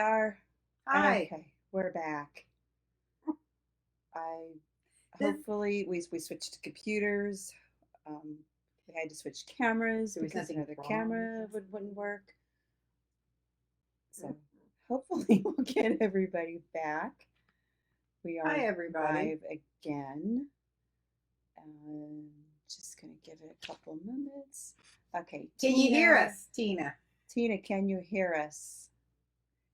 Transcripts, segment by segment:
are. Hi. Okay, we're back. I This hopefully we switched computers. Um, we had to switch cameras. There was this nothing's another wrong camera with wouldn't work. So hopefully we'll get everybody back. We Hi, are everybody. live again. Um, just gonna give it a couple minutes. Okay, Can you hear us, Tina? Tina, can you hear us?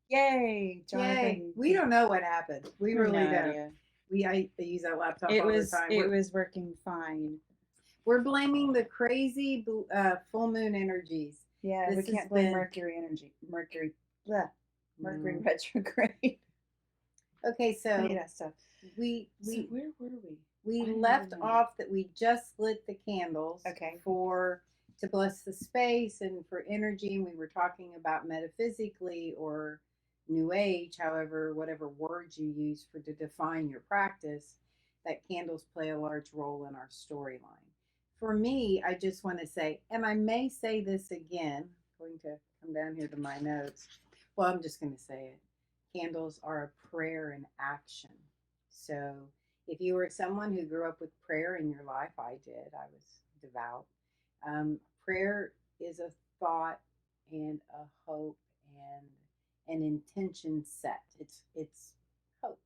Yay, Yay. Jonathan. We don't know what happened. We We have really no don't. idea. I use that laptop It all the was time. it was working fine. We're blaming the crazy full moon energies. Yeah, we This has can't blame been Mercury energy. Mercury mm. retrograde. Okay. Any So of that stuff. we So we where were we? we I don't left even know. off that we just lit the candles Okay. for to bless the space and for energy, and we were talking about metaphysically or new age, however, whatever words you use for to define your practice, that candles play a large role in our storyline. For me, I just want to say, and I may say this again, I'm going to come down here to my notes. Well, I'm just going to say it. Candles are a prayer in action. So if you were someone who grew up with prayer in your life, I did. I was devout. Prayer is a thought and a hope and an intention set. It's hope.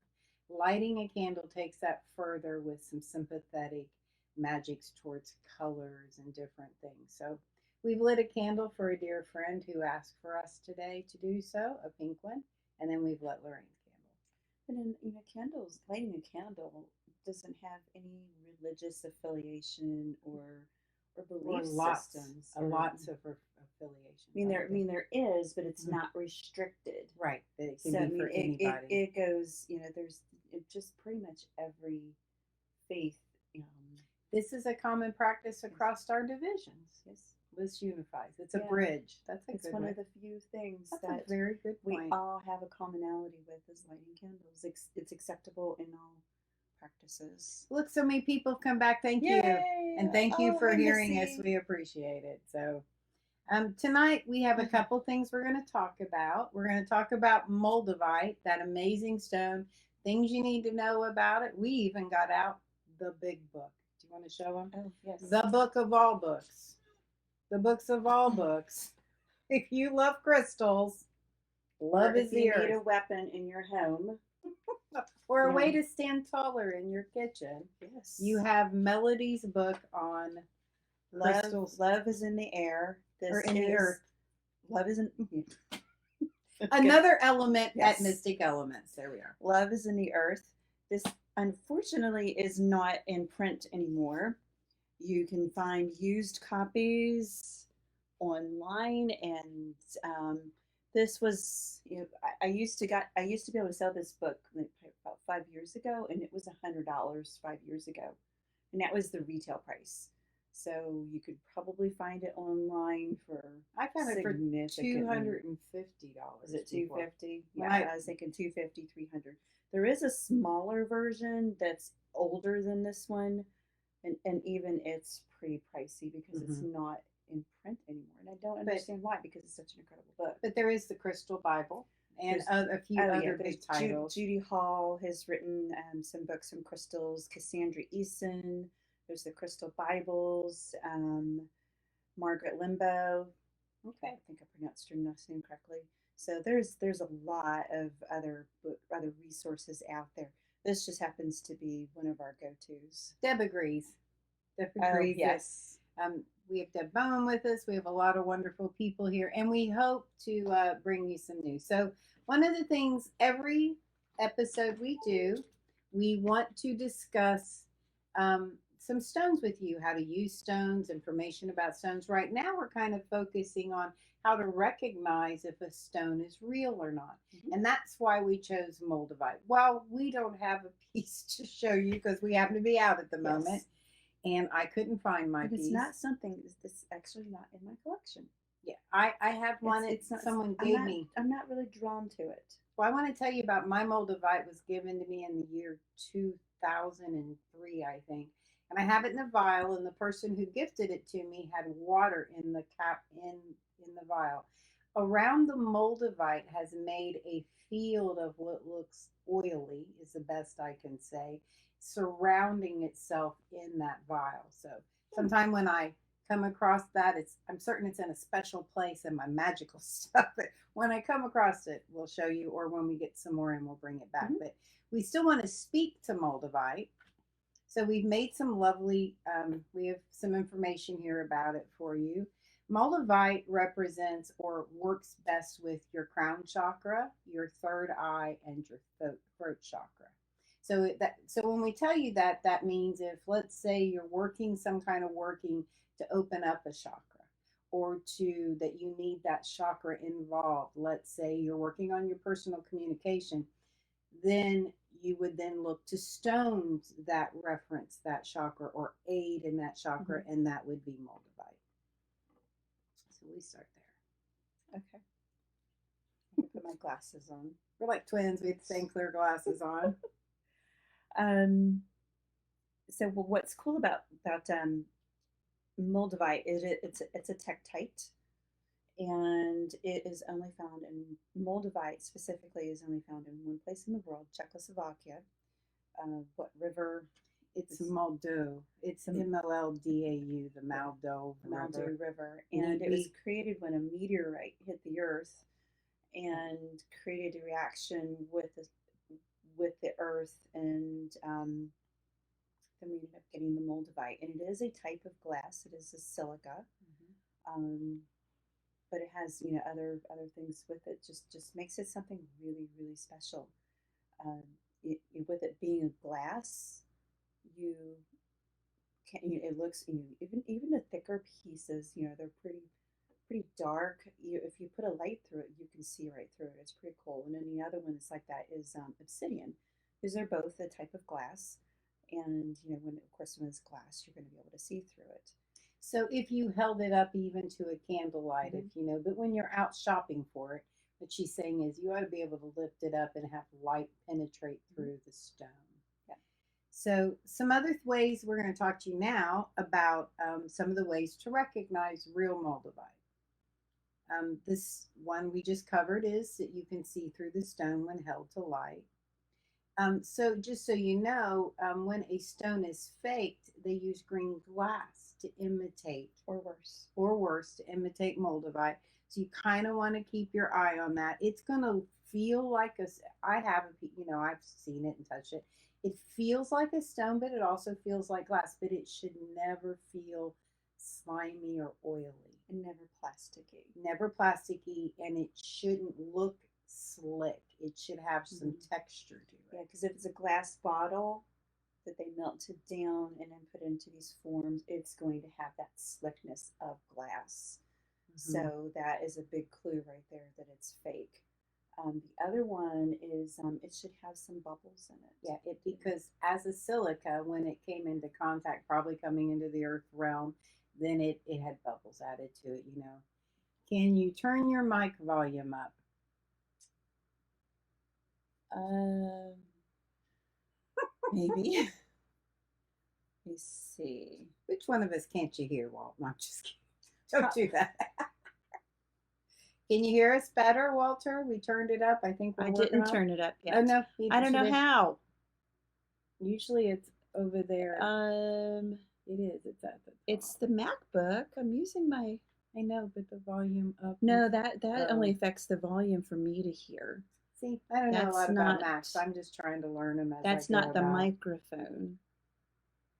Lighting a candle takes that further with some sympathetic magics towards colors and different things. So we've lit a candle for a dear friend who asked for us today to do so, a pink one, and then we've lit Lorraine's candle. But candles, lighting a candle doesn't have any religious affiliation or Or belief lots, systems. lots of affiliations. I mean there is, but it's not restricted. Right, that it can So I be mean for anybody. it goes, there's just pretty much every faith. This is a common practice across our divisions. Yes. This unifies. It's a Yeah. bridge. That's a It's good one way. of the few things That's that a very good we point. all have a commonality with is lighting candles. It's acceptable in all practices. Look, so many people have come back. Thank you. Yay! And thank you for Hi, hearing Missy. us. We appreciate it. So tonight we have a couple things we're going to talk about. We're going to talk about Moldavite, that amazing stone, things you need to know about it. We even got out the big book. Do you want to show them? Oh, yes. The book of all books. The books of all books. If you love crystals, love is the you earth. need a weapon in your home. Or a way to stand taller in your kitchen. Yes. You have Melody's book on crystals. Love is in the air. Or in the earth. Love is in Another element at Mystic Elements. There we are. Love is in the earth. This unfortunately is not in print anymore. You can find used copies online, and this was I used to be able to sell this book about 5 years ago, and it was $100 5 years ago, and that was the retail price. So you could probably find it online for I found it for $250. Is it $250? Yeah, I was thinking $250, $300. There is a smaller version that's older than this one, and even it's pretty pricey because it's not in print anymore, and I don't understand why, because it's such an incredible book. But there is the Crystal Bible and a few other big titles. Judy Hall has written some books from crystals. Cassandra Eason. There's the Crystal Bibles. Margaret Limbo. Okay, I think I pronounced her last name correctly. So there's a lot of other resources out there. This just happens to be one of our go-tos. Deb agrees. Deb agrees. Yes. We have Deb Bowen with us. We have a lot of wonderful people here, and we hope to bring you some news. So one of the things every episode we do, we want to discuss some stones with you, how to use stones, information about stones. Right now, we're kind of focusing on how to recognize if a stone is real or not. And that's why we chose Moldavite. Well, we don't have a piece to show you because we happen to be out at the moment. And I couldn't find my piece. It's not something that's actually not in my collection. Yeah, I have one someone gave me. I'm not really drawn to it. Well, I want to tell you about my Moldavite was given to me in the year 2003, I think. And I have it in a vial, and the person who gifted it to me had water in the cap in the vial. Around the moldavite has made a field of what looks oily, is the best I can say, surrounding itself in that vial. So sometime when I come across that, I'm certain it's in a special place in my magical stuff. But when I come across it, we'll show you, or when we get some more and we'll bring it back. Mhm. But we still want to speak to moldavite. So we've made some lovely, we have some information here about it for you. Moldavite represents or works best with your crown chakra, your third eye, and your throat chakra. So when we tell you that, that means if, let's say, you're working some kind of working to open up a chakra, or to that you need that chakra involved. Let's say you're working on your personal communication, then you would then look to stones that reference that chakra or aid in that chakra, Mhm. and that would be moldavite. So we start there. Okay. I'm gonna put my glasses on. We're like twins. We have the same clear glasses on. Um, so what's cool about moldavite is it's a tektite, and it is only found in moldavite specifically is only found in one place in the world, Czechoslovakia. What river? It's Moldau. It's The Mldau, the Moldau Maldo River. River, We and it was we created when a meteorite hit the Earth and created a reaction with the Earth, and then we ended up getting the moldavite, and it is a type of glass. It is a silica, um, but it has other things with it. Just makes it something really really special. Um, with it being a glass, you it looks even the thicker pieces. They're pretty dark. If you put a light through it, you can see right through it. It's pretty cool. And then the other one that's like that is obsidian, because they're both a type of glass. And when of course when it's glass, you're going to be able to see through it. So if you held it up even to a candlelight, if Mm-hmm. you know, but when you're out shopping for it, what she's saying is you ought to be able to lift it up and have light penetrate Mm-hmm. through the stone. Yeah. So some other ways we're going to talk to you now about some of the ways to recognize real moldavite. This one we just covered is that you can see through the stone when held to light. So just so you know, when a stone is faked, they use green glass to imitate, or worse, to imitate moldavite. So you kind of want to keep your eye on that. It's going to feel like I have, I've seen it and touched it. It feels like a stone, but it also feels like glass, but it should never feel slimy or oily. And never plasticky. Never plasticky, and it shouldn't look slick. It should have some texture to Yeah, it. because if it's a glass bottle that they melted down and then put into these forms, it's going to have that slickness of glass. So that is a big clue right there that it's fake. The other one is it should have some bubbles in it. Yeah, because as a silica, when it came into contact, probably coming into the earth realm, then it had bubbles added to it, you know. Can you turn your mic volume up? Maybe. Let me see. Which one of us can't you hear, Walt? No, I'm just kidding. Don't do that. Can you hear us better, Walter? We turned it up. I think we're I working didn't on. turn it up yet. Oh no, I don't know how. Usually it's over there. It is. It's at the top. It's the MacBook. I'm using my. I know, but the volume up. No, that only affects the volume for me to hear. See, I don't know a That's lot about not- Macs. I'm just trying to learn them as That's I go not the about. microphone.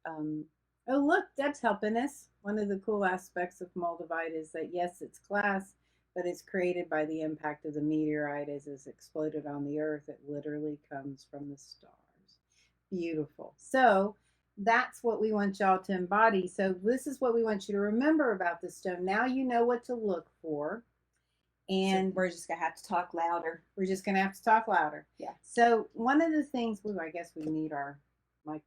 Oh, look, Deb's helping us. One of the cool aspects of moldavite is that, yes, it's glass, but it's created by the impact of the meteorite as it's exploded on the earth. It literally comes from the stars. Beautiful. So that's what we want y'all to embody. So this is what we want you to remember about the stone. Now you know what to look for. And so we're just gonna have to talk louder. We're just gonna have to talk louder. Yeah. So one of the things, I guess we need our mic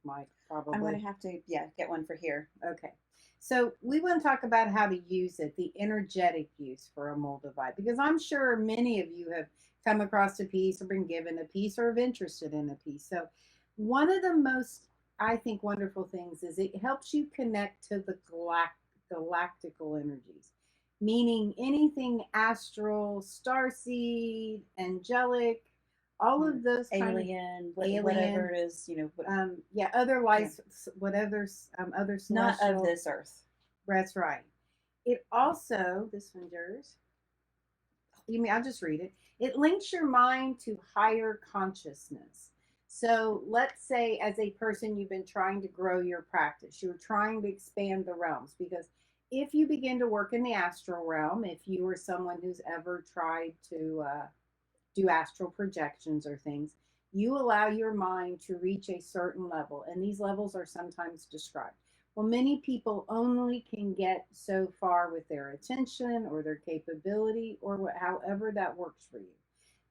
probably. I'm gonna have to get one for here. Okay. So we want to talk about how to use it, the energetic use for a moldavite, because I'm sure many of you have come across a piece or been given a piece or have interested in a piece. So one of the most, I think, wonderful things is it helps you connect to the galactical energies. meaning anything astral, starseed, angelic, all of those kind of Alien, whatever alien, it is, you know, yeah, other life, whatever, other not of celestial. this earth. That's right. It also, this one's yours. You mean, I'll just read it. It links your mind to higher consciousness. So let's say, as a person, you've been trying to grow your practice, you're trying to expand the realms, because if you begin to work in the astral realm, if you are someone who's ever tried to do astral projections or things, you allow your mind to reach a certain level, and these levels are sometimes described. Well, many people only can get so far with their attention or their capability or however that works for you.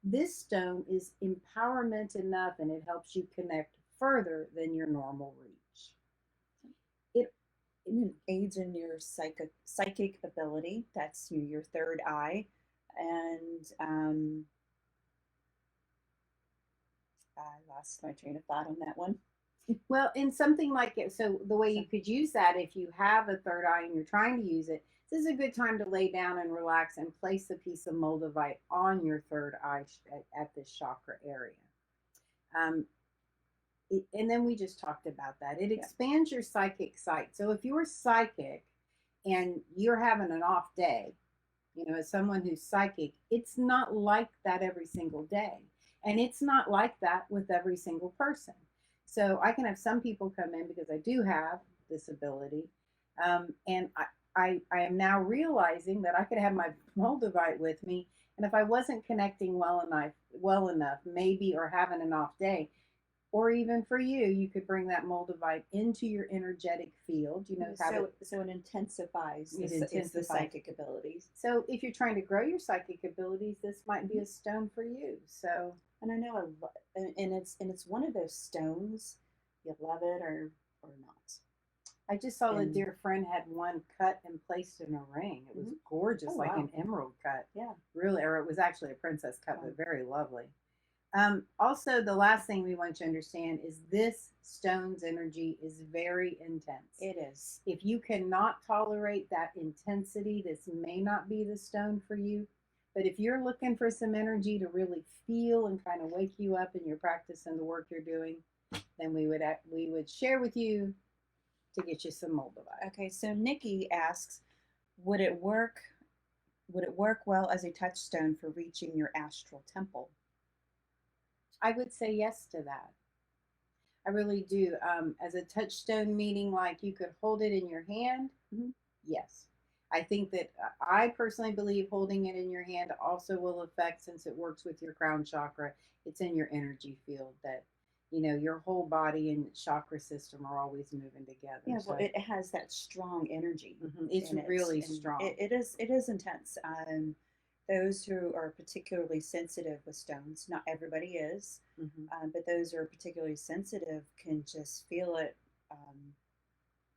This stone is empowerment enough, and it helps you connect further than your normal reach. It It aids in your psychic ability. That's your third eye, and I lost my train of thought on that one. Well, in something like it, so the way you could use that, if you have a third eye and you're trying to use it, this is a good time to lay down and relax and place a piece of moldavite on your third eye at this chakra area. Um, and then we just talked about that. It expands your psychic sight. So if you're psychic and you're having an off day, you know, as someone who's psychic, it's not like that every single day. And it's not like that with every single person. So I can have some people come in because I do have this ability. And I am now realizing that I could have my Moldavite with me. And if I wasn't connecting well enough, maybe, or having an off day, or even for you, you could bring that Moldavite into your energetic field. You know, so it intensifies the psychic abilities. So if you're trying to grow your psychic abilities, this might be a stone for you. So, and I know and it's one of those stones. You love it or not. I just saw a dear friend had one cut and placed in a ring. It was gorgeous, like an emerald cut. Yeah, really, or it was actually a princess cut, but very lovely. Also, the last thing we want you to understand is this stone's energy is very intense. It is. If you cannot tolerate that intensity, this may not be the stone for you. But if you're looking for some energy to really feel and kind of wake you up in your practice and the work you're doing, then we would share with you to get you some moldavite. Okay, so Nikki asks, would it work well as a touchstone for reaching your astral temple? I would say yes to that. I really do. As a touchstone, meaning like you could hold it in your hand. Mm-hmm. Yes. I think that I personally believe holding it in your hand also will affect, since it works with your crown chakra, it's in your energy field that, you know, your whole body and chakra system are always moving together. Yeah, well, it has that strong energy. Mm-hmm. It's really strong. It is intense. Those who are particularly sensitive with stones, not everybody is, but those who are particularly sensitive can just feel it,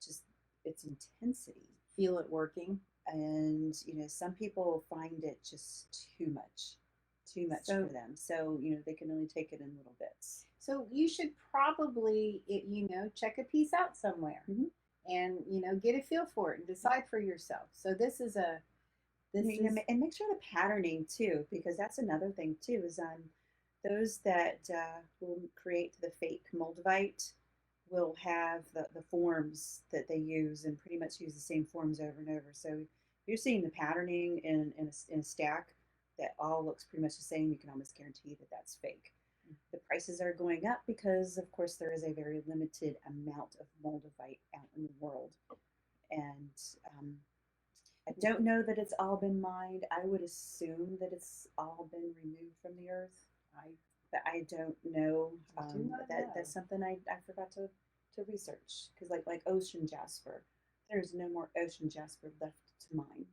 just its intensity. Feel it working. And, you know, some people find it just too much for them. So, you know, they can only take it in little bits. So you should probably, you know, check a piece out somewhere and, you know, get a feel for it and decide for yourself. So this is and make sure the patterning too, because that's another thing too, is those that will create the fake moldavite will have the forms that they use and pretty much use the same forms over and over. So you're seeing the patterning in a stack that all looks pretty much the same. You can almost guarantee that that's fake. The prices are going up because, of course, there is a very limited amount of moldavite out in the world, and I don't know that it's all been mined. I would assume that it's all been removed from the earth. But I don't know. That's something I forgot to research, because like ocean jasper, there's no more ocean jasper left to mine.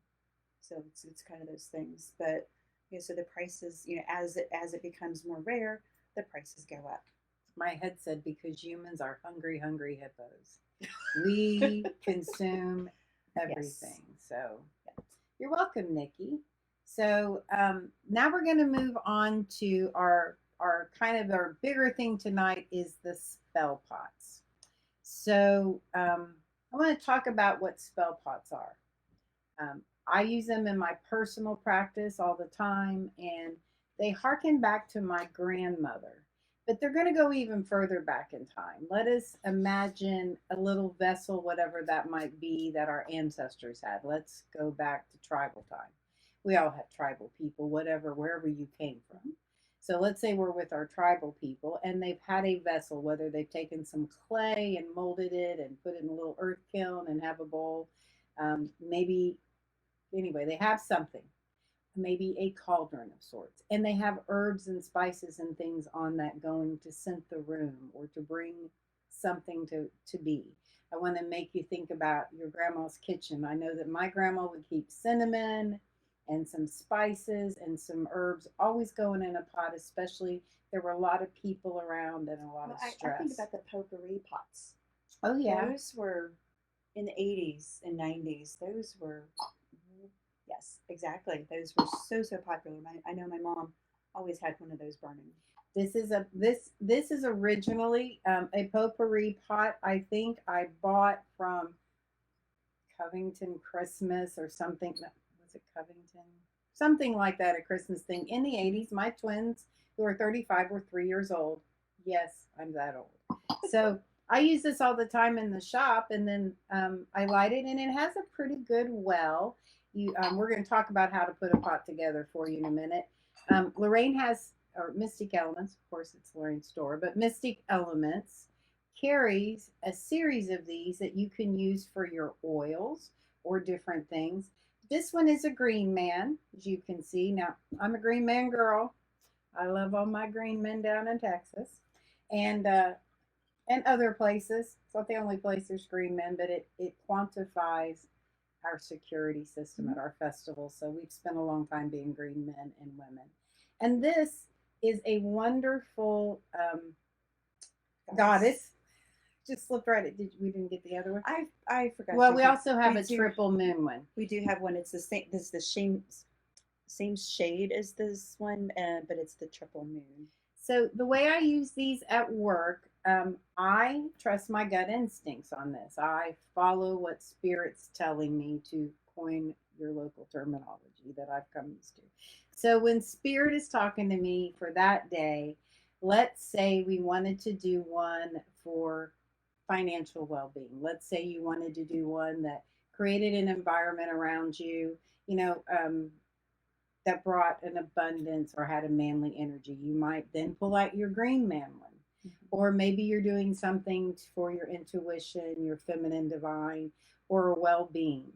So it's kind of those things. But you know, so the prices, you know, as it becomes more rare, the prices go up. My head said, because humans are hungry hippos. We consume everything. Yes. So you're welcome, Nikki. So now we're going to move on to our kind of our bigger thing tonight is the spell pots. So I want to talk about what spell pots are. I use them in my personal practice all the time, and they harken back to my grandmother. But they're going to go even further back in time. Let us imagine a little vessel, whatever that might be, that our ancestors had. Let's go back to tribal time. We all have tribal people, whatever, wherever you came from. So let's say we're with our tribal people and they've had a vessel, whether they've taken some clay and molded it and put it in a little earth kiln and have a bowl. Maybe, anyway, they have something, maybe a cauldron of sorts, and they have herbs and spices and things on that going to scent the room or to bring something to be. I want to make you think about your grandma's kitchen. I know that my grandma would keep cinnamon and some spices and some herbs always going in a pot, especially there were a lot of people around and a lot Well, of I think stress. about the potpourri pots. Oh yeah. Those were in the 80s and 90s. Those were, yes, exactly. Those were so popular. I know my mom always had one of those burning. This is originally a potpourri pot. I think I bought from Covington Christmas or something. No, was it Covington? Something like that, a Christmas thing in the 80s. My twins, who are 35, were 3 years old. Yes, I'm that old. So I use this all the time in the shop, and then I light it, and it has a pretty good well. We're going to talk about how to put a pot together for you in a minute. Lorraine has, or Mystic Elements, of course, it's Lorraine's store, but Mystic Elements carries a series of these that you can use for your oils or different things. This one is a green man, as you can see. Now, I'm a green man girl. I love all my green men down in Texas and other places. It's not the only place there's green men, but it quantifies our security system at our festival. So we've spent a long time being green men and women. And this is a wonderful goddess. Just slipped right. We didn't get the other one? I forgot. Well, we also have we a do- triple moon one. We do have one. It's the same. This is the same shade as this one, but it's the triple moon. So the way I use these at work, I trust my gut instincts on this. I follow what spirit's telling me, to coin your local terminology that I've come used to. So when spirit is talking to me for that day, let's say we wanted to do one for financial well-being. Let's say you wanted to do one that created an environment around you, you know, that brought an abundance or had a manly energy. You might then pull out your green man one. Or maybe you're doing something for your intuition, your feminine divine, or well being.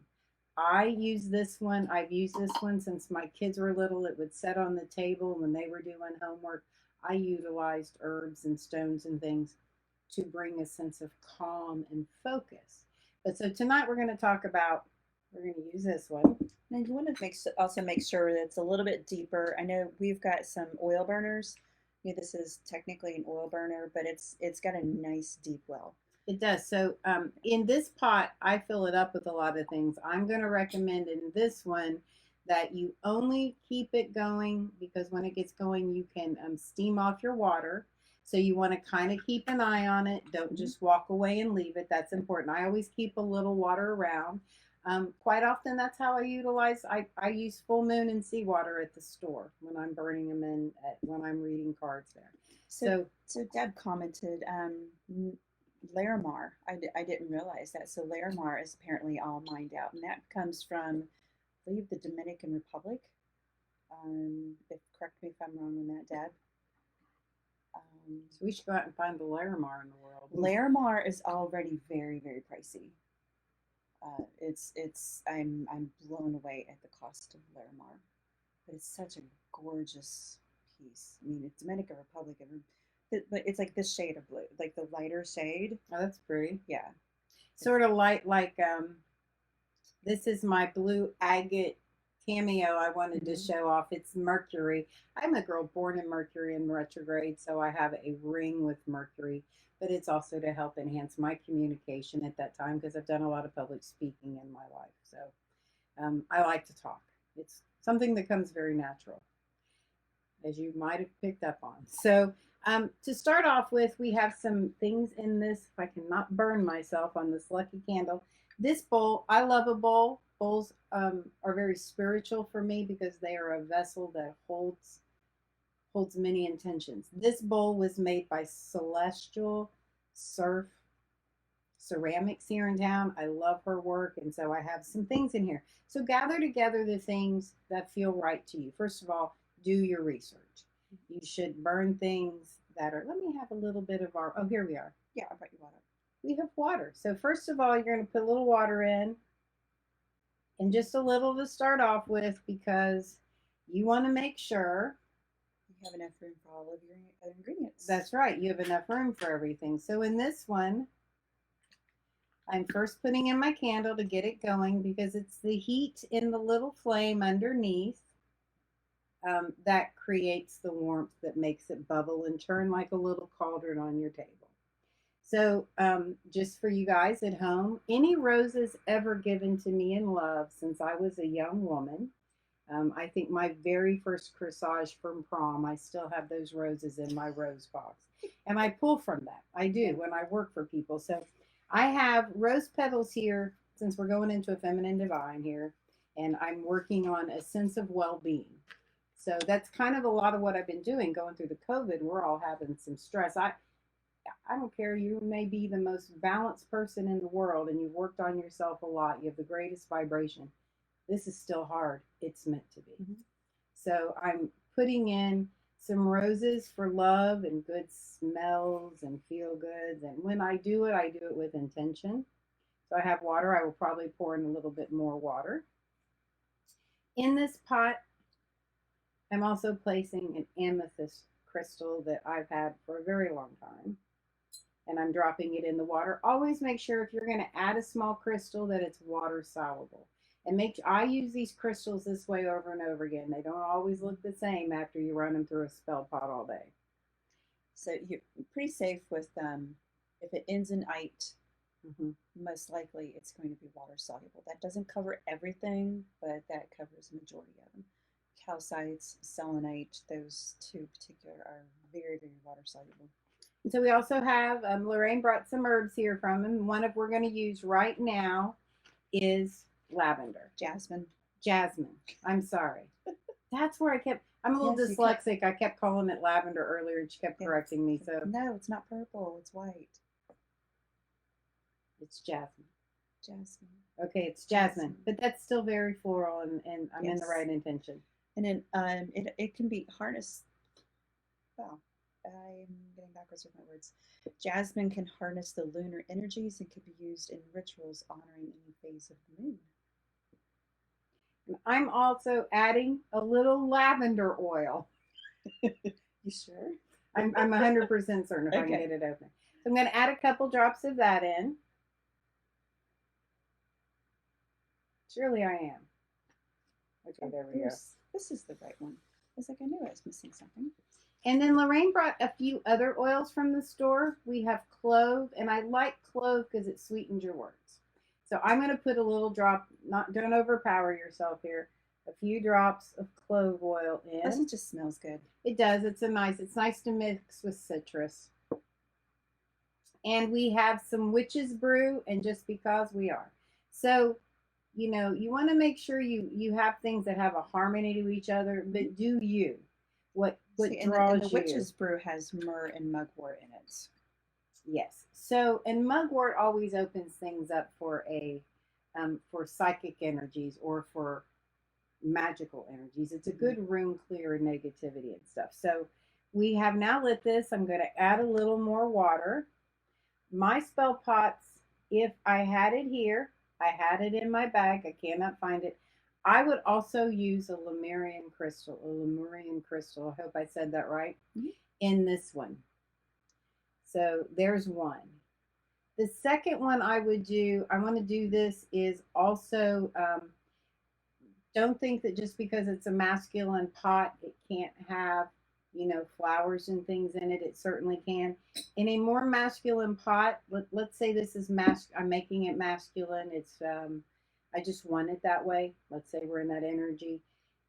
I use this one. I've used this one since my kids were little. It would sit on the table when they were doing homework. I utilized herbs and stones and things to bring a sense of calm and focus. But so tonight we're going to use this one. And you want to also make sure that it's a little bit deeper. I know we've got some oil burners. This is technically an oil burner, but it's got a nice deep well. It does. So in this pot, I fill it up with a lot of things. I'm going to recommend in this one that you only keep it going, because when it gets going, you can steam off your water. So you want to kind of keep an eye on it. Don't just walk away and leave it. That's important. I always keep a little water around. Quite often, that's how I utilize. I use full moon and seawater at the store when I'm burning them in when I'm reading cards there. So Deb commented, Larimar. I didn't realize that. So Larimar is apparently all mined out, and that comes from, I believe, the Dominican Republic. Correct me if I'm wrong on that, Deb. So we should go out and find the Larimar in the world. Larimar is already very, very pricey. I'm blown away at the cost of Larimar, but it's such a gorgeous piece. I mean, it's Dominican Republic, but it's like this shade of blue, like the lighter shade. Oh, that's pretty. Yeah, sort of light, like this is my blue agate cameo I wanted to show off. It's Mercury. I'm a girl born in Mercury in retrograde, so I have a ring with Mercury, but it's also to help enhance my communication at that time, because I've done a lot of public speaking in my life. So I like to talk. It's something that comes very natural, as you might have picked up on. So to start off with, we have some things in this. If I cannot burn myself on this lucky candle. This bowl, I love a bowl. Bowls are very spiritual for me because they are a vessel that holds many intentions. This bowl was made by Celestial Surf Ceramics here in town. I love her work, and so I have some things in here. So gather together the things that feel right to you. First of all, do your research. You should burn things that are. Let me have a little bit of our. Oh, here we are. Yeah, I brought you water. We have water. So first of all, you're going to put a little water in, and just a little to start off with because you want to make sure. You have enough room for all of your other ingredients. That's right. You have enough room for everything. So in this one, I'm first putting in my candle to get it going because it's the heat in the little flame underneath that creates the warmth that makes it bubble and turn like a little cauldron on your table. So, just for you guys at home, any roses ever given to me in love since I was a young woman. I think my very first corsage from prom, I still have those roses in my rose box. And I pull from that. I do when I work for people. So I have rose petals here since we're going into a feminine divine here. And I'm working on a sense of well being. So that's kind of a lot of what I've been doing going through the COVID. We're all having some stress. I don't care. You may be the most balanced person in the world and you've worked on yourself a lot. You have the greatest vibration. This is still hard. It's meant to be. Mm-hmm. So I'm putting in some roses for love and good smells and feel goods. And when I do it with intention. So I have water. I will probably pour in a little bit more water. In this pot, I'm also placing an amethyst crystal that I've had for a very long time. And I'm dropping it in the water. Always make sure if you're going to add a small crystal that it's water soluble. And I use these crystals this way over and over again. They don't always look the same after you run them through a spell pot all day. So you're pretty safe with if it ends in ite, most likely it's going to be water soluble. That doesn't cover everything, but that covers the majority of them. Calcites, selenite, those two particular are very, very water soluble. And so we also have, Lorraine brought some herbs here from him. One of we're going to use right now is lavender. Jasmine. I'm sorry. That's where I'm a little dyslexic. I kept calling it lavender earlier and she kept correcting me. So no, it's not purple. It's white. It's jasmine. Okay, it's jasmine. But that's still very floral and I'm in the right intention. And then it can be harnessed. Well, I'm getting backwards with my words. Jasmine can harness the lunar energies and can be used in rituals honoring any phase of the moon. And I'm also adding a little lavender oil. You sure? I'm 100% certain if I can get it open. So I'm going to add a couple drops of that in. Surely I am. Okay, there we go. This is the right one. It's like I knew I was missing something. And then Lorraine brought a few other oils from the store. We have clove, and I like clove because it sweetens your words. So I'm going to put a little drop, don't overpower yourself here, a few drops of clove oil in. Plus it just smells good. It does. It's nice to mix with citrus. And we have some witch's brew, and just because we are. So, you want to make sure you have things that have a harmony to each other, but do you. What draws and the witch's brew has myrrh and mugwort in it. Yes. So, and mugwort always opens things up for for psychic energies or for magical energies. It's a good room clear negativity and stuff. So we have now lit this. I'm going to add a little more water. My spell pots, if I had it here, I had it in my bag. I cannot find it. I would also use a Lemurian crystal. I hope I said that right. Mm-hmm. In this one. So there's one. The second one I want to do this is also, don't think that just because it's a masculine pot, it can't have, flowers and things in it. It certainly can. In a more masculine pot, let's say this is I'm making it masculine. It's, I just want it that way. Let's say we're in that energy.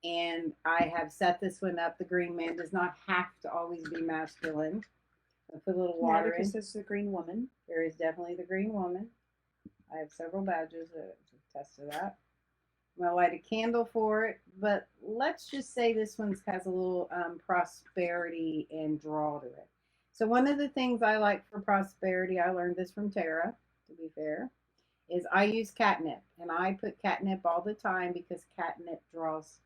And I have set this one up. The green man does not have to always be masculine. I put a little water in. Because there's the green woman. There is definitely the green woman. I have several badges that attest to that. I'm gonna light a candle for it, but let's just say this one has a little prosperity and draw to it. So one of the things I like for prosperity, I learned this from Tara, to be fair, is I use catnip, and I put catnip all the time because catnip draws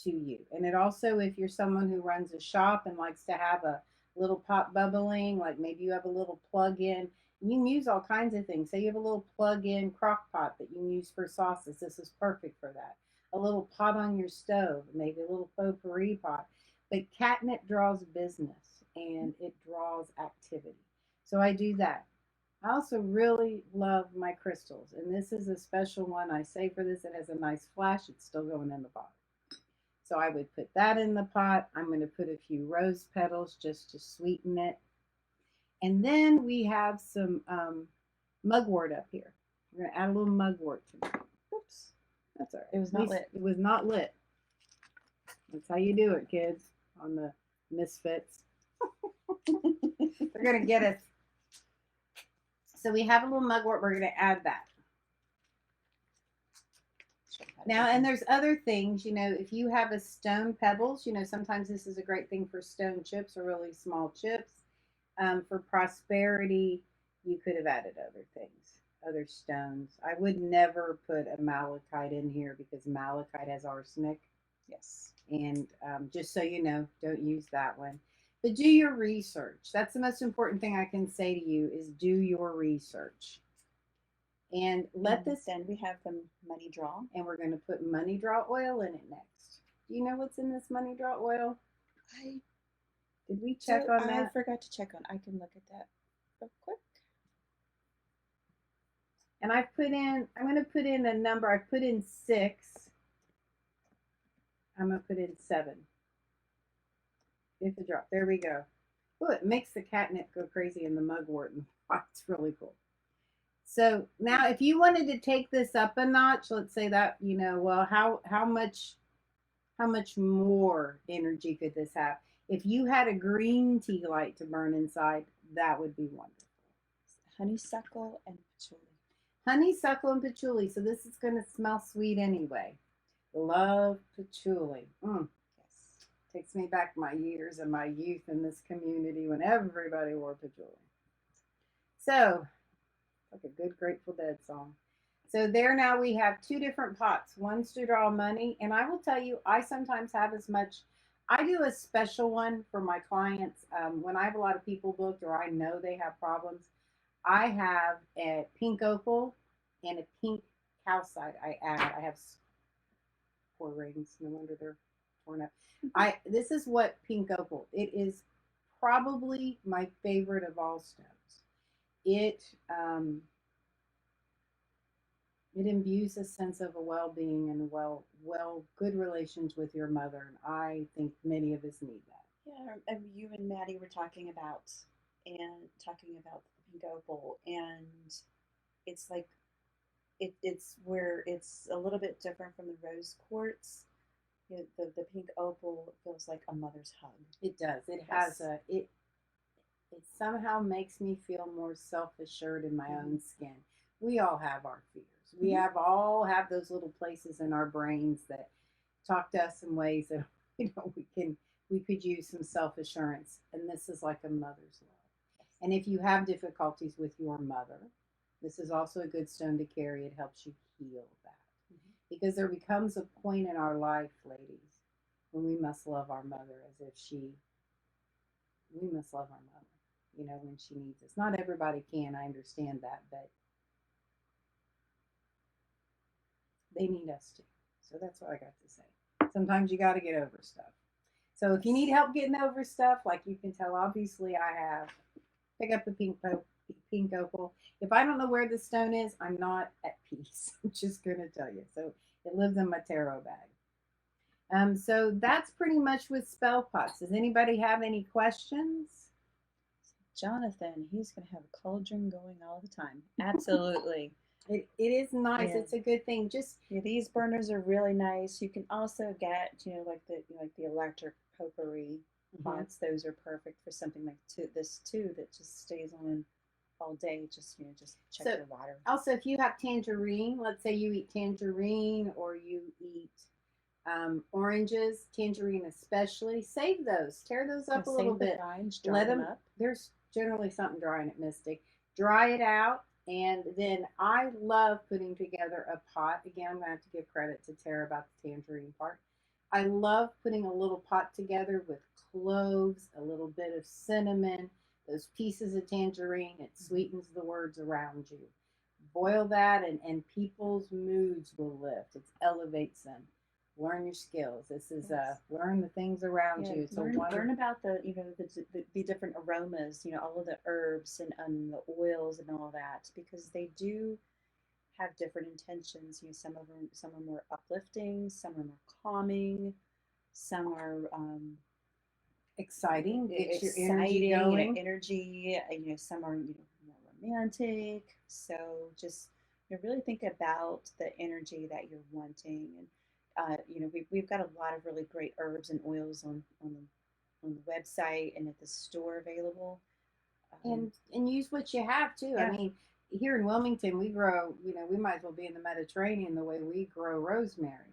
to you. And it also, if you're someone who runs a shop and likes to have a little pot bubbling, like maybe you have a little plug in, you can use all kinds of things. Say you have a little plug in crock pot that you can use for sauces. This is perfect for that. A little pot on your stove, maybe a little potpourri pot. But catnip draws business and it draws activity. So I do that. I also really love my crystals, and this is a special one. I say for this, it has a nice flash. It's still going in the pot. So I would put that in the pot. I'm going to put a few rose petals just to sweeten it. And then we have some mugwort up here. We're going to add a little mugwort to it. Oops, that's all right. It was not lit. It was not lit. That's how you do it, kids, on the Misfits. They're going to get us. So we have a little mugwort. We're going to add that. Now, and there's other things, if you have a stone pebbles, sometimes this is a great thing for stone chips or really small chips. For prosperity, you could have added other things, other stones. I would never put a malachite in here because malachite has arsenic. Yes. And just so you know, don't use that one. But do your research. That's the most important thing I can say to you is do your research. And let this. Then we have the money draw. And we're going to put money draw oil in it next. Do you know what's in this money draw oil? Did we check on that? I forgot to check on. I can look at that real quick. And I'm going to put in a number. I put in 6. I'm going to put in 7. It's a drop. There we go. Oh, it makes the catnip go crazy in the mugwort. It's really cool. So now if you wanted to take this up a notch, let's say that, well, how much more energy could this have? If you had a green tea light to burn inside, that would be wonderful. Honeysuckle and patchouli. Honeysuckle and patchouli. So this is going to smell sweet anyway. Love patchouli. Yes. Takes me back my years of my youth in this community when everybody wore patchouli. So, like a good Grateful Dead song. So there now we have 2 different pots. One's to draw money. And I will tell you, I sometimes have as much. I do a special one for my clients. When I have a lot of people booked or I know they have problems, I have a pink opal and a pink calcite I have 4 rings. No wonder they're torn up. This is what pink opal. It is probably my favorite of all stones. It imbues a sense of a well-being and good relations with your mother, and I think many of us need that. Yeah, and you and Maddie were talking about the pink opal, and it's like it's where it's a little bit different from the rose quartz. The pink opal feels like a mother's hug. It does. It has it somehow makes me feel more self-assured in my own skin. We all have our fears. We all have those little places in our brains that talk to us in ways that we could use some self-assurance. And this is like a mother's love. And if you have difficulties with your mother, this is also a good stone to carry. It helps you heal that. Because there becomes a point in our life, ladies, when we must love our mother as if we must love our mother, when she needs us. Not everybody can, I understand that, but they need us too. So that's what I got to say. Sometimes you got to get over stuff. So if you need help getting over stuff, like you can tell, obviously I have, pick up the pink opal. If I don't know where the stone is, I'm not at peace. I'm just going to tell you. So it lives in my tarot bag. So that's pretty much with spell pots. Does anybody have any questions? Jonathan, he's going to have a cauldron going all the time. Absolutely. It is nice. Yeah. It's a good thing. Just these burners are really nice. You can also get like the electric potpourri pots. Those are perfect for something like this too that just stays on all day. Just just check So your water. also, if you have tangerine, let's say you eat tangerine or you eat oranges, tangerine especially, save those. Tear those up a little Save the bit. rinds, dry Let them them. up. There's generally something dry in it, Mystic. Dry it out, and then I love putting together a pot. Again, I'm gonna have to give credit to Tara about the tangerine part. I love putting a little pot together with cloves, a little bit of cinnamon, those pieces of tangerine. It sweetens the words around you. Boil that, and people's moods will lift. It elevates them. Learn your skills. This is Yes. learn the things around Yeah, you. It's a learn wonderful. about the the different aromas, all of the herbs and the oils and all that, because they do have different intentions. Some are more uplifting, some are more calming, some are Exciting. Gets your energy exciting, going. energy. Some are more romantic. So just really think about the energy that you're wanting, and we've got a lot of really great herbs and oils on the website and at the store available. And use what you have too. I Yeah. mean, here in Wilmington, we grow. We might as well be in the Mediterranean the way we grow rosemary.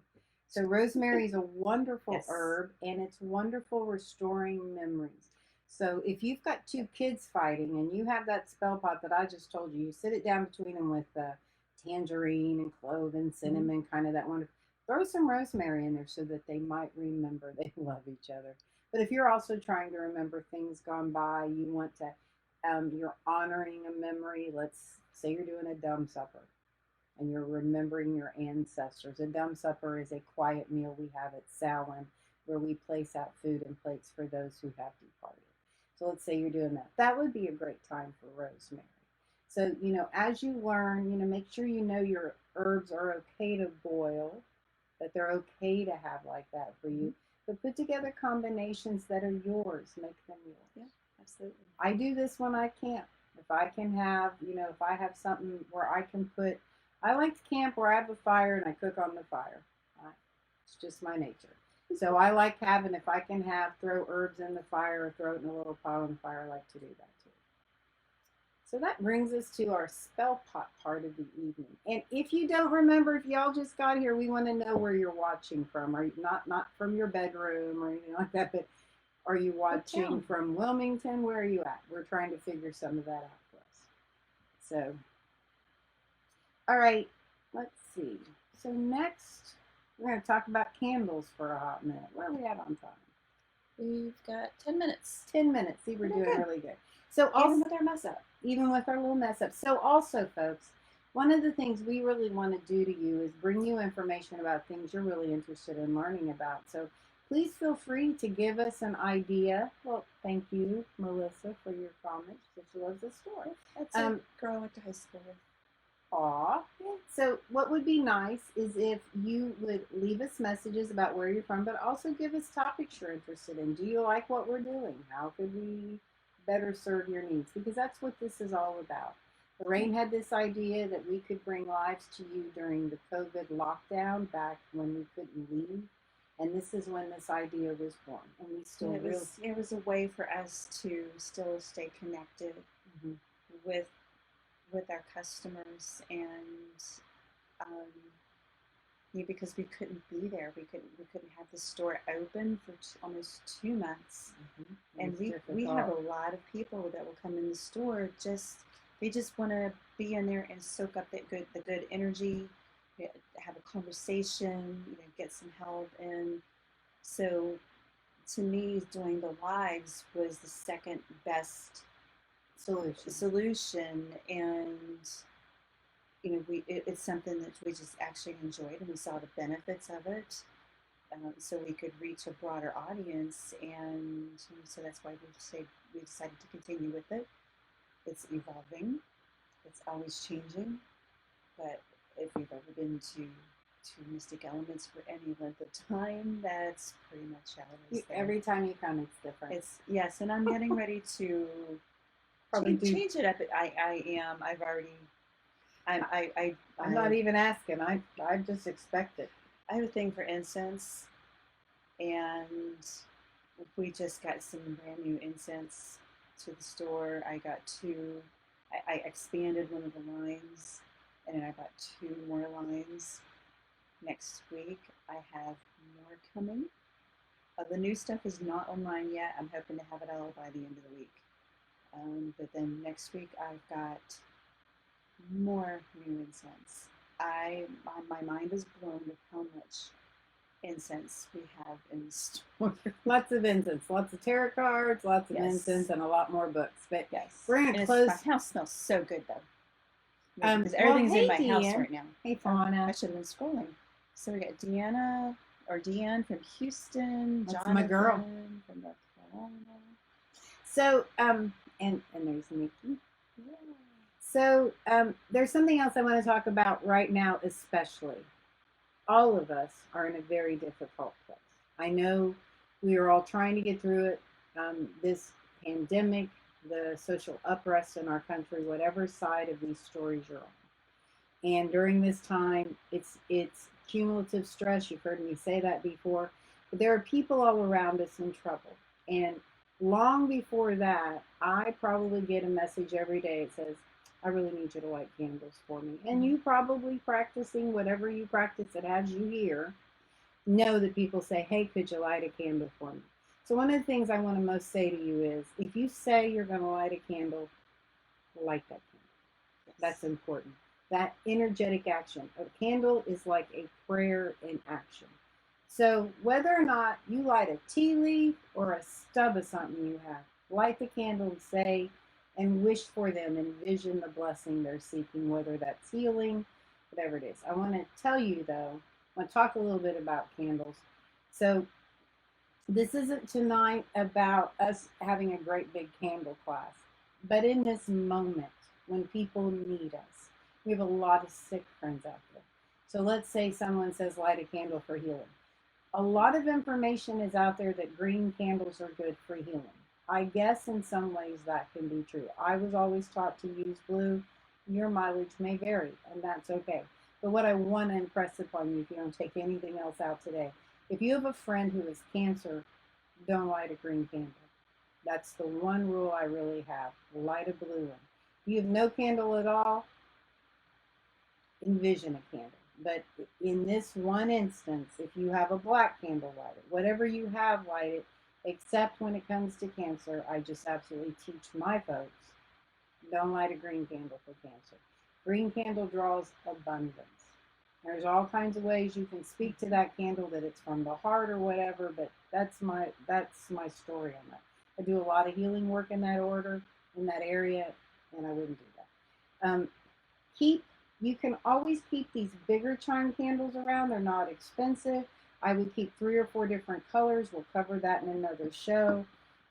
So rosemary is a wonderful Yes. herb, and it's wonderful restoring memories. So if you've got two kids fighting and you have that spell pot that I just told you, you sit it down between them with tangerine and clove and Mm-hmm. cinnamon, kind of that one. Throw some rosemary in there so that they might remember they love each other. But if you're also trying to remember things gone by, you want to you're honoring a memory. Let's say you're doing a dumb supper and you're remembering your ancestors. A dumb supper is a quiet meal we have at Samhain where we place out food and plates for those who have departed. So let's say you're doing that. That would be a great time for rosemary. So, as you learn, make sure you know your herbs are okay to boil, that they're okay to have like that for Mm-hmm. you. But put together combinations that are yours, make them Yeah, yours. absolutely. I do this when I camp. If I can have, if I have something where I can put, I like to camp where I have a fire and I cook on the fire. It's just my nature. So I like having, if I can have, throw herbs in the fire or throw it in a little pot on the fire, I like to do that too. So that brings us to our spell pot part of the evening. And if you don't remember, if y'all just got here, we want to know where you're watching from. Are you not from your bedroom or anything like that, but are you watching from Wilmington? Where are you at? We're trying to figure some of that out for us. So, all right, let's see. So next, we're going to talk about candles for a hot minute. Where are we at on time? We've got 10 minutes. 10 minutes. See, we're doing good. really good. So Even also, with our mess up. even with our little mess up. So also, folks, one of the things we really want to do to you is bring you information about things you're really interested in learning about. So please feel free to give us an idea. Well, thank you, Melissa, for your comments. She loves the story. That's a girl I went to high school with. Aw. So what would be nice is if you would leave us messages about where you're from, but also give us topics you're interested in. Do you like what we're doing? How could we better serve your needs? Because that's what this is all about. Lorraine had this idea that we could bring lives to you during the COVID lockdown back when we couldn't leave. And this is when this idea was born. And we still it was a way for us to still stay connected Mhm. with our customers, and because we couldn't be there, we couldn't have the store open for almost 2 months. Mhm. And we have a lot of people that will come in the store, they just want to be in there and soak up the good energy, have a conversation, get some help. And so to me, doing the lives was the second best solution. And it's something that we just actually enjoyed, and we saw the benefits of it. So we could reach a broader audience, and so that's why we decided to continue with it. It's evolving, it's always changing, but if you've ever been to Mystic Elements for any length of time, that's pretty much how it is. Every time you come, it's different. It's yes, and I'm getting ready to probably change it up. I am. I've already. I'm not even asking. I just expect it. I have a thing for incense, and we just got some brand new incense to the store. I got two I expanded one of the lines, and then I got 2 more lines next week. I have more coming. The new stuff is not online yet. I'm hoping to have it all by the end of the week. But then next week I've got more new incense. My mind is blown with how much incense we have in store. Lots of incense, lots of tarot cards, lots of Yes. incense, and a lot more books. But Yes. we're gonna And close. my house smells so good though. Because Well, everything's hey, in my house Deanne. right now. Hey, Oh, I Fauna. should have been scrolling. So we got Deanne from Houston, That's Jonathan my girl. from North Carolina. So, and there's Nikki. So, there's something else I want to talk about right now, especially. All of us are in a very difficult place. I know we are all trying to get through it. This pandemic, the social unrest in our country, whatever side of these stories you're on. And during this time, it's cumulative stress. You've heard me say that before. But there are people all around us in trouble. And long before that, I probably get a message every day that says, I really need you to light candles for me. And you probably practicing whatever you practice that has you here, know that people say, hey, could you light a candle for me? So one of the things I want to most say to you is, if you say you're going to light a candle, light that candle. Yes. That's important. That energetic action. A candle is like a prayer in action. So whether or not you light a tea leaf or a stub of something you have, light the candle and say and wish for them, envision the blessing they're seeking, whether that's healing, whatever it is. I want to tell you though, I want to talk a little bit about candles. So this isn't tonight about us having a great big candle class, but in this moment when people need us, we have a lot of sick friends out there. So let's say someone says light a candle for healing. A lot of information is out there that green candles are good for healing. I guess in some ways that can be true. I was always taught to use blue. Your mileage may vary, and that's okay. But what I want to impress upon you, if you don't take anything else out today, if you have a friend who has cancer, don't light a green candle. That's the one rule I really have. Light a blue one. If you have no candle at all, envision a candle. But in this one instance, if you have a black candle, light it. Whatever you have, light it. Except when it comes to cancer, I just absolutely teach my folks, don't light a green candle for cancer. Green candle draws abundance. There's all kinds of ways you can speak to that candle, that it's from the heart or whatever, but that's my story on that. I do a lot of healing work in that order, in that area, and I wouldn't do that. You can always keep these bigger chime candles around. They're not expensive. I would keep 3 or 4 different colors. We'll cover that in another show.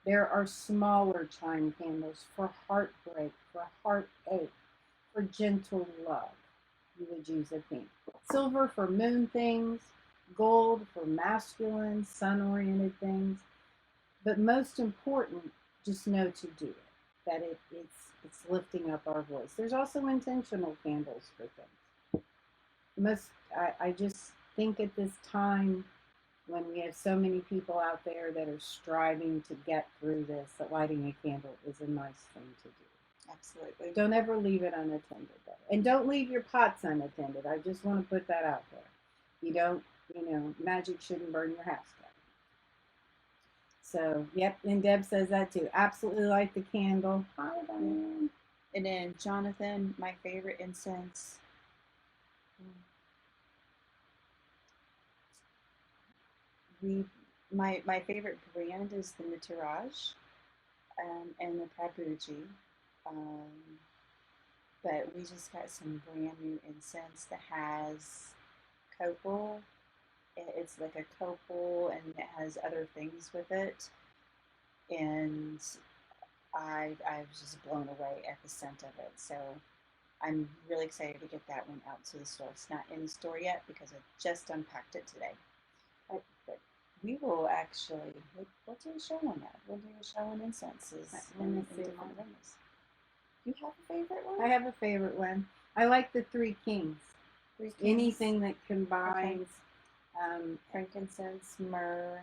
There are smaller chime candles for heartbreak, for heartache, for gentle love. You would use a pink. Silver for moon things, gold for masculine, sun-oriented things. But most important, just know to do it. That it's lifting up our voice. There's also intentional candles for things. I just think at this time, when we have so many people out there that are striving to get through this, that lighting a candle is a nice thing to do. Absolutely. Don't ever leave it unattended, though. And don't leave your pots unattended. I just want to put that out there. You don't, magic shouldn't burn your house down. So, yep, and Deb says that too. Absolutely light the candle. Hi, Diane. And then Jonathan, my favorite incense. My favorite brand is the Mitiraj, and the Prabuji. But we just got some brand new incense that has copal. It's like a copal, and it has other things with it. And I was just blown away at the scent of it. So I'm really excited to get that one out to the store. It's not in the store yet because I just unpacked it today. But we will actually, we'll do a show on that. We'll do a show on incenses and different aromas. Do you have a favorite one? I have a favorite one. I like the Three Kings. Anything that combines frankincense, myrrh.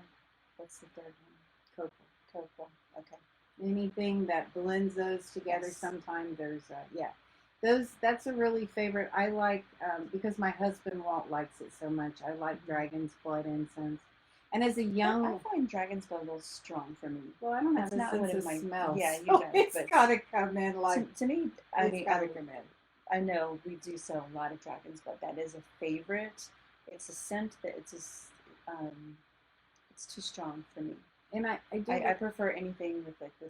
What's the third one? Copal. Okay. anything that blends those together. Yes. Sometimes there's yeah, that's a really favorite. I like because my husband Walt likes it so much. I like dragon's blood incense, and as a I young, find dragon's blood a little strong for me. well, I don't have It's a not sense one of of my smell, yeah, you so don't, it's but gotta come in like to me, I it's mean, gotta come in. I know we do sell a lot of dragon's blood. That is a favorite. It's a scent that it's too strong for me. And I do I prefer anything with like the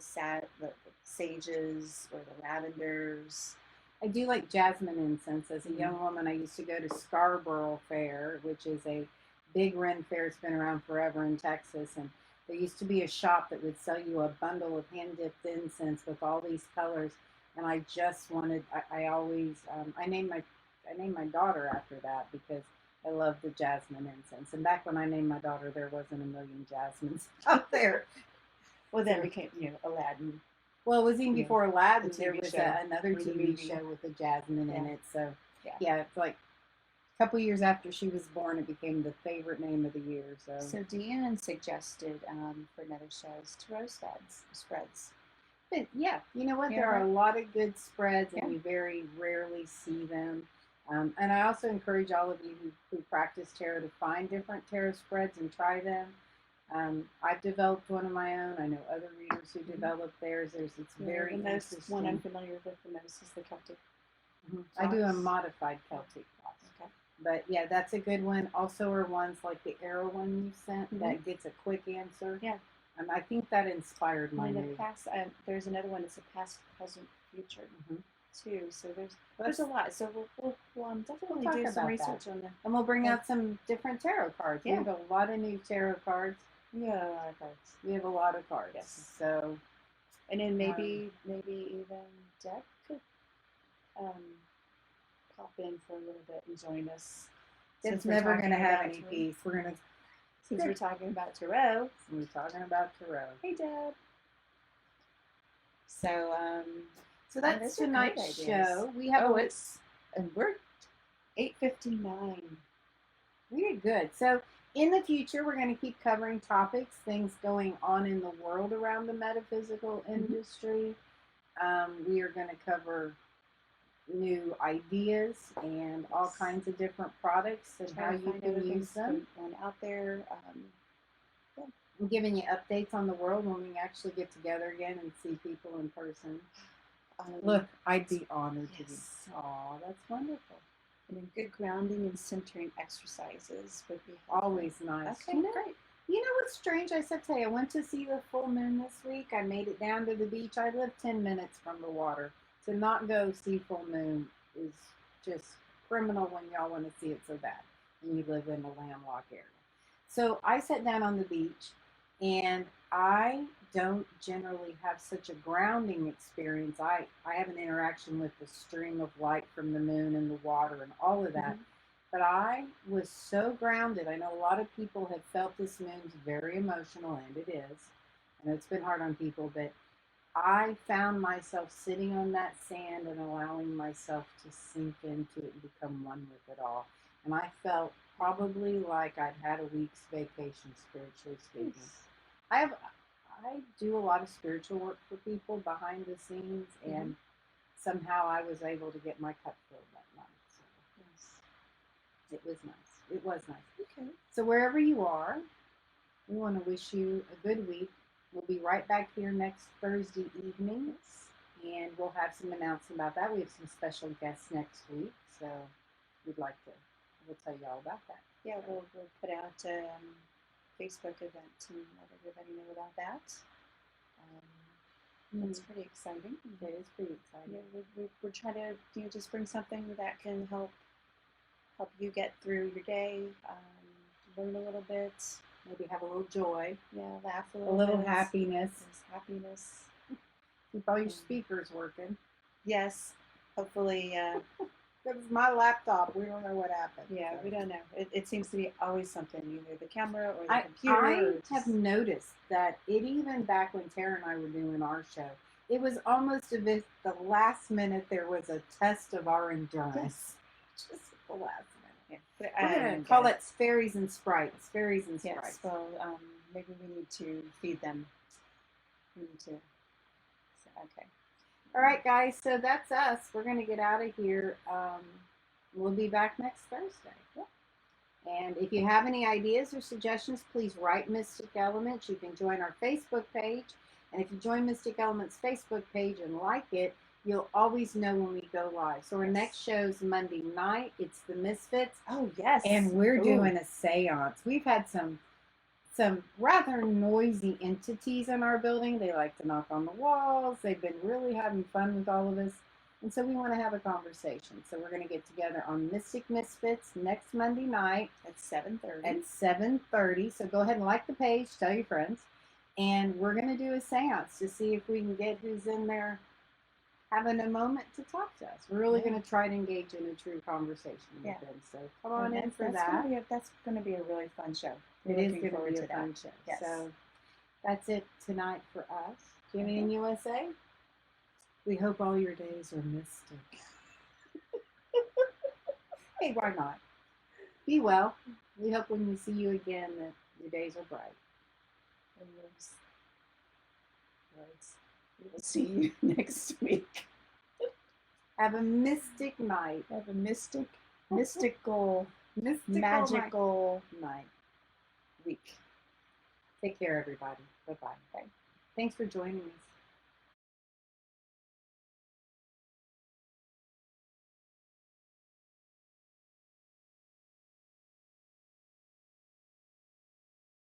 sages or the lavenders. I do like jasmine incense. As a Mhm. young woman, I used to go to Scarborough Fair, which is a big Ren fair. It's been around forever in Texas. And there used to be a shop that would sell you a bundle of hand dipped incense with all these colors. And I just wanted, I always, I named my daughter after that because I love the jasmine incense. And back when I named my daughter, there wasn't a million jasmines out there. Well, then So became Aladdin. well, it was even Yeah, before Aladdin. the There TV was show another or the TV movie. show with the Jasmine in Yeah, it. So, yeah. yeah, it's like a couple years after she was born, it became the favorite name of the year. So, So Deanne suggested for another show is tarot spreads. but yeah, you know what? Yeah, There are right. a lot of good spreads, Yeah. and you very rarely see them. And I also encourage all of you who practice tarot to find different tarot spreads and try them. I've developed one of my own. I know other readers who developed theirs. It's Yeah, very the most one I'm interesting. familiar with the most is the Celtic I do a cross. modified Celtic cross. Okay. But yeah, that's a good one. Also, are ones like the arrow one you sent that gets a quick answer. Yeah. I think that inspired my And the new. past, there's another one. It's a past, present, future Mhm. too. So there's Let's, a lot. So we'll definitely talk do some about that. research on that. And we'll bring Yeah. out some different tarot cards. We Yeah. have a lot of new tarot cards. Yeah, a lot of cards. We have a lot of cards. Yes. So, And then maybe even Deb could um, pop in for a little bit and join us. it's Since we're never going to talking have about any peace. We're going to. Since we're talking about tarot. We're talking about tarot. Hey, Deb. So So that's those are great tonight's ideas. show. We have. And we're 8:59. We did good. So in the future, we're going to keep covering topics, things going on in the world around the metaphysical industry. We are going to cover new ideas and all kinds of different products and how you can use them. Going out there. I'm giving you updates on the world when we actually get together again and see people in person. Look, I'd be honored to be. Aw, that's wonderful. And then good grounding and centering exercises would be always nice. Okay, great. You know what's strange? I said to you, I went to see the full moon this week. I made it down to the beach. I live 10 minutes from the water. To not go see full moon is just criminal when y'all want to see it so bad and you live in a landlocked area. So I sat down on the beach, and I don't generally have such a grounding experience. I have an interaction with the stream of light from the moon and the water and all of that. But I was so grounded. I know a lot of people have felt this moon's very emotional, and it is. I know it's been hard on people, but I found myself sitting on that sand and allowing myself to sink into it and become one with it all. And I felt probably like I'd had a week's vacation, spiritually speaking. I do a lot of spiritual work for people behind the scenes, and somehow I was able to get my cup filled that night. So yes, it was nice. It was nice. Okay. So wherever you are, we want to wish you a good week. We'll be right back here next Thursday evening, and we'll have some announcements about that. We have some special guests next week, so we'll tell you all about that. Yeah, we'll put out Facebook event to let everybody know about that. It's pretty exciting. It is pretty exciting. Yeah, we're trying to just bring something that can help you get through your day, learn a little bit, maybe have a little joy. Yeah, laugh a little bit. happiness. Happiness. Keep all your speakers working. Yes, hopefully. Because my laptop, we don't know what happened. Yeah, we don't know. It seems to be always something, either the camera or the computer. I have noticed that even back when Tara and I were doing our show, it was almost as if the last minute there was a test of our endurance. Yes. Just at the last minute. Yeah. We're going to call it fairies and sprites. Fairies and sprites. Yes, well, maybe we need to feed them. We need to Okay. All right, guys. So that's us. We're going to get out of here. We'll be back next Thursday. Yeah. And if you have any ideas or suggestions, please write Mystic Elements. You can join our Facebook page. And if you join Mystic Elements Facebook page and like it, you'll always know when we go live. So our Yes. next show's Monday night. It's the Misfits. Oh, yes. And we're Ooh. doing a seance. We've had some rather noisy entities in our building. They like to knock on the walls. They've been really having fun with all of us. And so we want to have a conversation. So we're going to get together on Mystic Misfits next Monday night At 7:30. at 7:30. So go ahead and like the page, tell your friends. And we're going to do a seance to see if we can get who's in there having a moment to talk to us. We're really Yeah. going to try to engage in a true conversation Yeah. with them. So come on in for that's that. That's going to be a really fun show. It We're is looking going to forward be to a that. fun show. Yes. So that's it tonight for us. Jimmy Okay. in USA. We hope all your days are mystic. Hey, why not? Be well. We hope when we see you again that your days are bright. Words. We will see you next week. Have a mystic night. Have a mystical, Magical night. Week. Take care, everybody. Bye-bye. Bye. Thanks for joining us.